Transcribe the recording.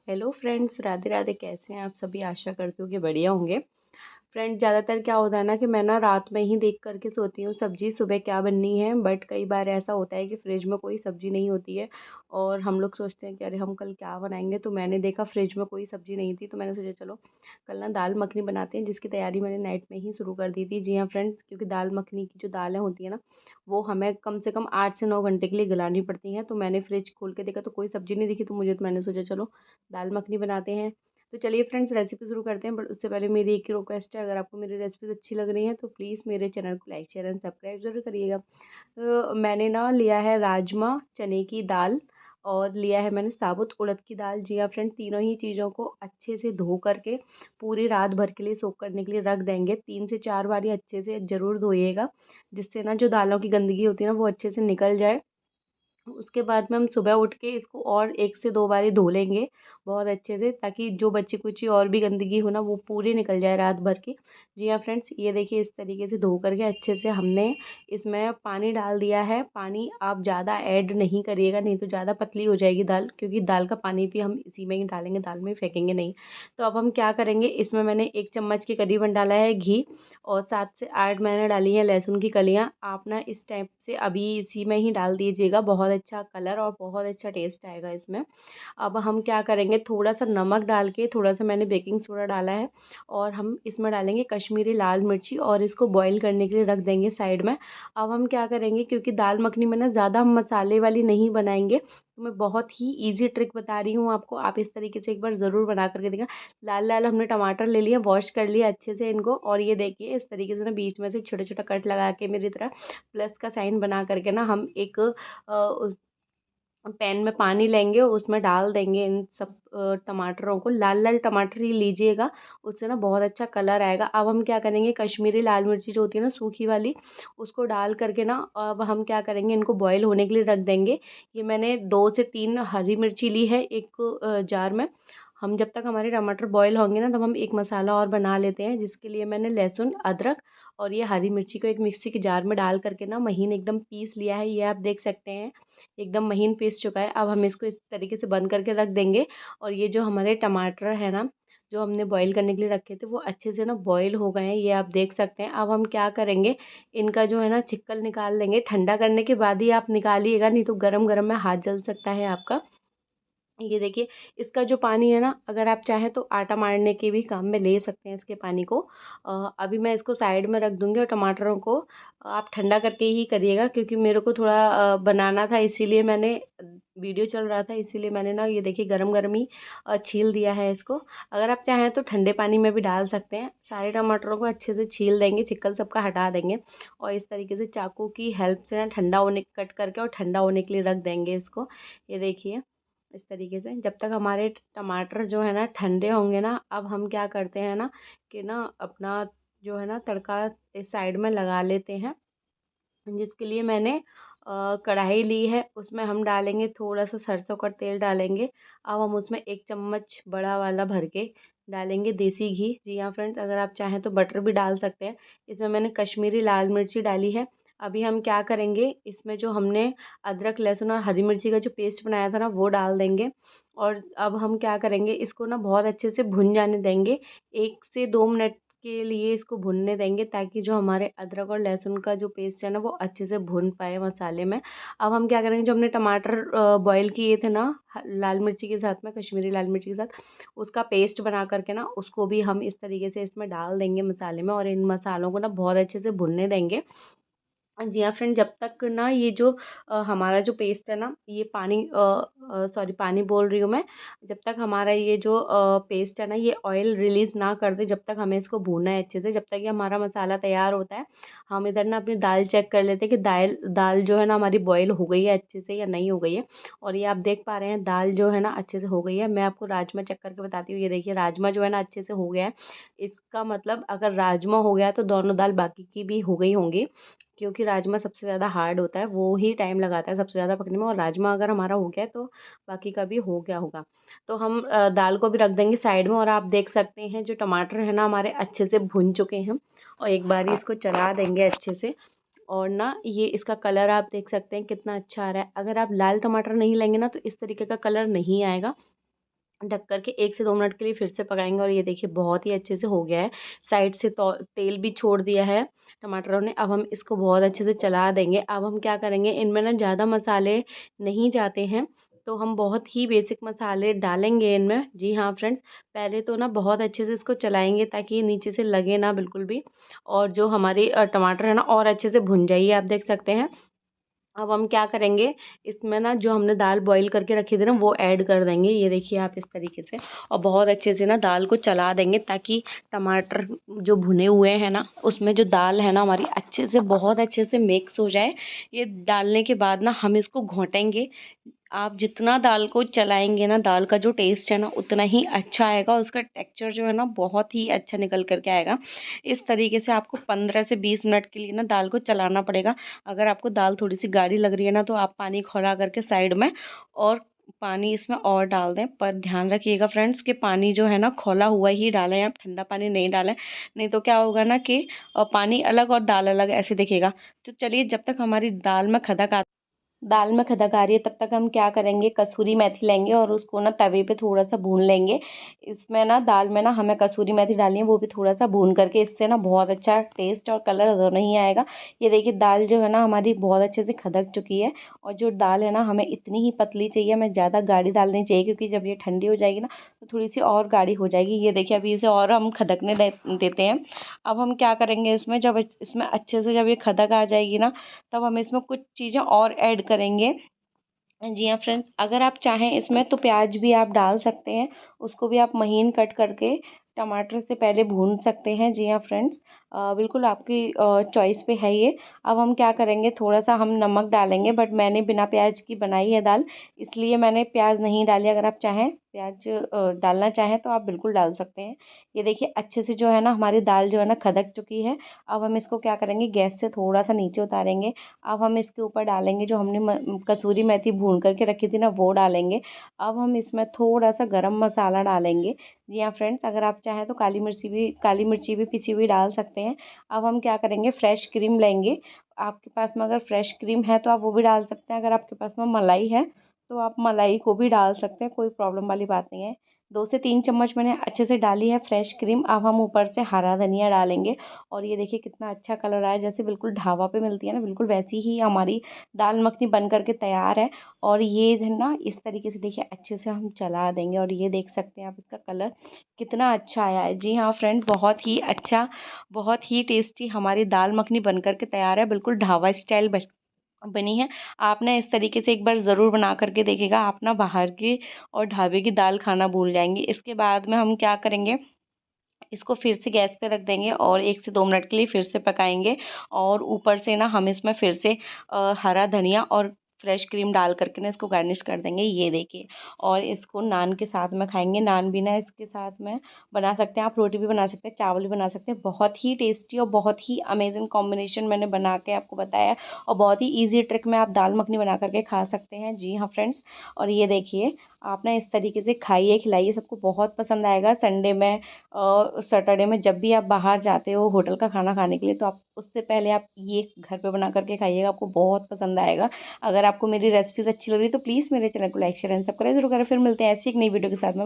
Hello friends, Radhe Radhe. कैसे हैं आप सभी? आशा करती हूँ कि बढ़िया होंगे। फ्रेंड्स, ज़्यादातर क्या होता है ना कि मैं ना रात में ही देख करके सोती हूँ सब्जी सुबह क्या बननी है। बट कई बार ऐसा होता है कि फ्रिज में कोई सब्जी नहीं होती है और हम लोग सोचते हैं कि अरे हम कल क्या बनाएंगे। तो मैंने देखा फ्रिज में कोई सब्जी नहीं थी, तो मैंने सोचा चलो कल ना दाल मखनी बनाते हैं, जिसकी तैयारी मैंने नाइट में ही शुरू कर दी थी। जी हाँ फ्रेंड्स, क्योंकि दाल मखनी की जो दालें होती है ना, वो हमें कम से कम 8 से 9 घंटे के लिए गलानी पड़ती हैं। तो मैंने फ्रिज खोल के देखा तो कोई सब्जी नहीं दिखी, तो मैंने सोचा चलो दाल मखनी बनाते हैं। तो चलिए फ्रेंड्स, रेसिपी शुरू करते हैं। बट उससे पहले मेरी एक ही रिक्वेस्ट है, अगर आपको मेरी रेसिपीज अच्छी लग रही हैं तो प्लीज़ मेरे चैनल को लाइक शेयर एंड सब्सक्राइब जरूर करिएगा। तो मैंने ना लिया है राजमा चने की दाल, और लिया है मैंने साबुत उड़द की दाल। जी हाँ फ्रेंड, तीनों ही चीज़ों को अच्छे से धो करके पूरी रात भर के लिए सोक करने के लिए रख देंगे। 3 से 4 बारी अच्छे से ज़रूर धोइएगा, जिससे ना जो दालों की गंदगी होती है ना वो अच्छे से निकल जाए। उसके बाद में हम सुबह उठ के इसको और 1 से 2 बारी धो लेंगे बहुत अच्छे से, ताकि जो बची कुची और भी गंदगी हो ना वो पूरी निकल जाए रात भर की। जी हाँ फ्रेंड्स, ये देखिए इस तरीके से धो करके अच्छे से हमने इसमें पानी डाल दिया है। पानी आप ज़्यादा ऐड नहीं करिएगा, नहीं तो ज़्यादा पतली हो जाएगी दाल, क्योंकि दाल का पानी भी हम इसी में ही डालेंगे, दाल में फेंकेंगे नहीं। तो अब हम क्या करेंगे, इसमें मैंने 1 चम्मच के करीबन डाला है घी, और 7 से 8 मैंने डाली है लहसुन की कलियाँ। आप ना इस टाइप से अभी इसी में ही डाल दीजिएगा, बहुत अच्छा कलर और बहुत अच्छा टेस्ट आएगा इसमें। अब हम क्या करेंगे, थोड़ा सा नमक डाल के, थोड़ा सा मैंने बेकिंग सोडा डाला है, और हम इसमें डालेंगे कश्मीरी लाल मिर्ची, और इसको बॉईल करने के लिए रख देंगे साइड में। अब हम क्या करेंगे, क्योंकि दाल मखनी में ना ज़्यादा हम मसाले वाली नहीं बनाएंगे, तो मैं बहुत ही इजी ट्रिक बता रही हूँ आपको। आप इस तरीके से एक बार ज़रूर बना करके देखना। लाल लाल हमने टमाटर ले लिए, वॉश कर लिया अच्छे से इनको, और ये देखिए इस तरीके से ना बीच में से छोटा छोटा कट लगा के मेरी तरह प्लस का साइन बना करके ना हम एक पैन में पानी लेंगे, उसमें डाल देंगे इन सब टमाटरों को। लाल लाल टमाटर ही लीजिएगा, उससे ना बहुत अच्छा कलर आएगा। अब हम क्या करेंगे, कश्मीरी लाल मिर्ची जो होती है ना सूखी वाली, उसको डाल करके ना अब हम क्या करेंगे, इनको बॉईल होने के लिए रख देंगे। ये मैंने 2 से 3 हरी मिर्ची ली है एक जार में। हम जब तक हमारे टमाटर बॉईल होंगे ना, तब हम एक मसाला और बना लेते हैं, जिसके लिए मैंने लहसुन अदरक और ये हरी मिर्ची को एक मिक्सी के जार में डाल करके ना महीन एकदम पीस लिया है। ये आप देख सकते हैं एकदम महीन पीस चुका है। अब हम इसको इस तरीके से बंद करके रख देंगे। और ये जो हमारे टमाटर है ना, जो हमने बॉईल करने के लिए रखे थे, वो अच्छे से ना बॉईल हो गए हैं, ये आप देख सकते हैं। अब हम क्या करेंगे, इनका जो है ना छिक्कल निकाल लेंगे। ठंडा करने के बाद ही आप निकालिएगा, नहीं तो गरम गरम में हाथ जल सकता है आपका। ये देखिए इसका जो पानी है ना, अगर आप चाहें तो आटा मारने के भी काम में ले सकते हैं इसके पानी को। अभी मैं इसको साइड में रख दूंगी, और टमाटरों को आप ठंडा करके ही करिएगा, क्योंकि मेरे को थोड़ा बनाना था, इसीलिए मैंने वीडियो चल रहा था, इसीलिए मैंने ना ये देखिए गरम गरम ही छील दिया है इसको। अगर आप चाहें तो ठंडे पानी में भी डाल सकते हैं। सारे टमाटरों को अच्छे से छील देंगे, छिक्कल सबका हटा देंगे, और इस तरीके से चाकू की हेल्प से ना ठंडा होने कट करके और ठंडा होने के लिए रख देंगे इसको। ये देखिए इस तरीके से जब तक हमारे टमाटर जो है ना ठंडे होंगे ना, अब हम क्या करते हैं ना कि ना अपना जो है ना तड़का इस साइड में लगा लेते हैं, जिसके लिए मैंने कढ़ाई ली है। उसमें हम डालेंगे थोड़ा सा सरसों का तेल डालेंगे। अब हम उसमें 1 चम्मच बड़ा वाला भर के डालेंगे देसी घी। जी हाँ फ्रेंड्स, अगर आप चाहें तो बटर भी डाल सकते हैं। इसमें मैंने कश्मीरी लाल मिर्ची डाली है। अभी हम क्या करेंगे, इसमें जो हमने अदरक लहसुन और हरी मिर्ची का जो पेस्ट बनाया था ना, वो डाल देंगे। और अब हम क्या करेंगे, इसको ना बहुत अच्छे से भुन जाने देंगे। 1 से 2 मिनट के लिए इसको भुनने देंगे, ताकि जो हमारे अदरक और लहसुन का जो पेस्ट है ना, वो अच्छे से भुन पाए मसाले में। अब हम क्या करेंगे, जो हमने टमाटर बॉईल किए थे ना लाल मिर्ची के साथ में, कश्मीरी लाल मिर्ची के साथ, उसका पेस्ट बना करके ना उसको भी हम इस तरीके से इसमें डाल देंगे मसाले में, और इन मसालों को ना बहुत अच्छे से भुनने देंगे। जी हाँ फ्रेंड, जब तक ना ये जो हमारा जो पेस्ट है ना, ये पानी सॉरी पानी बोल रही हूँ मैं, जब तक हमारा ये जो पेस्ट है ना ये ऑयल रिलीज़ ना कर दे, जब तक हमें इसको भूनना है अच्छे से। जब तक ये हमारा मसाला तैयार होता है, हम इधर ना अपनी दाल चेक कर लेते हैं कि दाल दाल जो है ना हमारी बॉईल हो गई है अच्छे से या नहीं हो गई है। और ये आप देख पा रहे हैं दाल जो है ना अच्छे से हो गई है। मैं आपको राजमा चेक करके बताती हूँ। ये देखिए राजमा जो है ना अच्छे से हो गया है। इसका मतलब अगर राजमा हो गया तो दोनों दाल बाकी की भी हो गई होंगी, क्योंकि राजमा सबसे ज़्यादा हार्ड होता है, वो ही टाइम लगाता है सबसे ज़्यादा पकने में। और राजमा अगर हमारा हो गया है तो बाकी का भी हो गया होगा। तो हम दाल को भी रख देंगे साइड में, और आप देख सकते हैं जो टमाटर है ना हमारे अच्छे से भुन चुके हैं। और एक बार इसको चला देंगे अच्छे से, और ना ये इसका कलर आप देख सकते हैं कितना अच्छा आ रहा है। अगर आप लाल टमाटर नहीं लेंगे ना, तो इस तरीके का कलर नहीं आएगा। ढक कर के 1 से 2 मिनट के लिए फिर से पकाएँगे और ये देखिए बहुत ही अच्छे से हो गया है। साइड से तो तेल भी छोड़ दिया है टमाटरों ने। अब हम इसको बहुत अच्छे से चला देंगे। अब हम क्या करेंगे, इनमें ना ज़्यादा मसाले नहीं जाते हैं, तो हम बहुत ही बेसिक मसाले डालेंगे इनमें। जी हाँ फ्रेंड्स, पहले तो ना बहुत अच्छे से इसको चलाएँगे ताकि ये नीचे से लगे ना बिल्कुल भी, और जो हमारे टमाटर है ना और अच्छे से भुन जाइए, आप देख सकते हैं। अब हम क्या करेंगे, इसमें ना जो हमने दाल बॉईल करके रखी थी ना वो ऐड कर देंगे, ये देखिए आप इस तरीके से। और बहुत अच्छे से ना दाल को चला देंगे ताकि टमाटर जो भुने हुए हैं ना उसमें जो दाल है ना हमारी अच्छे से बहुत अच्छे से मिक्स हो जाए। ये डालने के बाद ना हम इसको घोटेंगे। आप जितना दाल को चलाएँगे ना, दाल का जो टेस्ट है ना उतना ही अच्छा आएगा, उसका टेक्सचर जो है ना बहुत ही अच्छा निकल कर के आएगा। इस तरीके से आपको 15 से 20 मिनट के लिए ना दाल को चलाना पड़ेगा। अगर आपको दाल थोड़ी-सी गाढ़ी लग रही है ना तो आप पानी खौला करके साइड में और पानी इसमें और डाल दें। पर ध्यान रखिएगा फ्रेंड्स कि पानी जो है ना खौला हुआ ही डालें आप, ठंडा पानी नहीं डालें। नहीं तो क्या होगा ना कि पानी अलग और दाल अलग ऐसे दिखेगा। तो चलिए, जब तक हमारी दाल में खदक आ रही है तब तक हम क्या करेंगे, कसूरी मेथी लेंगे और उसको ना तवे पे थोड़ा सा भून लेंगे। इसमें ना दाल में ना हमें कसूरी मेथी डालनी है, वो भी थोड़ा सा भून करके, इससे ना बहुत अच्छा टेस्ट और कलर दोनों ही आएगा। ये देखिए दाल जो है ना हमारी बहुत अच्छे से खदक चुकी है। और जो दाल है ना हमें इतनी ही पतली चाहिए, हमें ज़्यादा गाढ़ी दाल नहीं चाहिए, क्योंकि जब ये ठंडी हो जाएगी ना तो थोड़ी सी और गाढ़ी हो जाएगी। ये देखिए अभी इसे और हम खदकने देते हैं। अब हम क्या करेंगे, इसमें जब इसमें अच्छे से जब ये खदक आ जाएगी ना तब हम इसमें कुछ चीज़ें और ऐड करेंगे। जी हाँ फ्रेंड्स, अगर आप चाहें इसमें तो प्याज भी आप डाल सकते हैं, उसको भी आप महीन कट करके टमाटर से पहले भून सकते हैं। जी हाँ फ्रेंड्स, बिल्कुल आपकी चॉइस पे है ये। अब हम क्या करेंगे, थोड़ा सा हम नमक डालेंगे, बट मैंने बिना प्याज की बनाई है दाल, इसलिए मैंने प्याज नहीं डाली। अगर आप चाहें प्याज डालना चाहें तो आप बिल्कुल डाल सकते हैं। ये देखिए अच्छे से जो है ना हमारी दाल जो है ना खदक चुकी है। अब हम इसको क्या करेंगे, गैस से थोड़ा सा नीचे उतारेंगे। अब हम इसके ऊपर डालेंगे जो हमने कसूरी मेथी भून करके रखी थी ना वो डालेंगे। अब हम इसमें थोड़ा सा गरम मसाला डालेंगे। जी हाँ फ्रेंड्स, अगर आप चाहें तो काली मिर्ची भी पिसी हुई डाल सकते हैं। अब हम क्या करेंगे, फ्रेश क्रीम लेंगे। आपके पास में अगर फ्रेश क्रीम है तो आप वो भी डाल सकते हैं, अगर आपके पास में मलाई है तो आप मलाई को भी डाल सकते हैं, कोई प्रॉब्लम वाली बात नहीं है। 2 से 3 चम्मच मैंने अच्छे से डाली है फ्रेश क्रीम। अब हम ऊपर से हरा धनिया डालेंगे। और ये देखिए कितना अच्छा कलर आया, जैसे बिल्कुल ढाबा पे मिलती है ना, बिल्कुल वैसी ही हमारी दाल मखनी बन करके तैयार है। और ये है ना इस तरीके से देखिए अच्छे से हम चला देंगे, और ये देख सकते हैं आप इसका कलर कितना अच्छा आया है। जी हाँ फ्रेंड, बहुत ही अच्छा, बहुत ही टेस्टी हमारी दाल मखनी बन करके तैयार है, बिल्कुल ढाबा स्टाइल बनी है। आप ना इस तरीके से एक बार ज़रूर बना करके देखिएगा, आप ना बाहर की और ढाबे की दाल खाना भूल जाएंगे। इसके बाद में हम क्या करेंगे, इसको फिर से गैस पे रख देंगे और 1 से 2 मिनट के लिए फिर से पकाएंगे। और ऊपर से ना हम इसमें फिर से हरा धनिया और फ्रेश क्रीम डाल करके ना इसको गार्निश कर देंगे, ये देखिए। और इसको नान के साथ में खाएंगे, नान भी ना इसके साथ में बना सकते हैं आप, रोटी भी बना सकते हैं, चावल भी बना सकते हैं। बहुत ही टेस्टी और बहुत ही अमेजिंग कॉम्बिनेशन मैंने बना के आपको बताया है। और बहुत ही ईजी ट्रिक में आप दाल मखनी बना करके खा सकते हैं। जी हाँ फ्रेंड्स, और ये देखिए आप ना इस तरीके से खाइए, खिलाइए, सबको बहुत पसंद आएगा। संडे में सैटरडे में जब भी आप बाहर जाते हो होटल का खाना खाने के लिए, तो आप उससे पहले आप ये घर पे बना करके खाइएगा, आपको बहुत पसंद आएगा। अगर आपको मेरी रेसिपीज़ अच्छी लग रही है तो प्लीज़ मेरे चैनल को लाइक शेयर एंड सब्सक्राइब जरूर करें। फिर मिलते हैं ऐसी एक नई वीडियो के साथ में।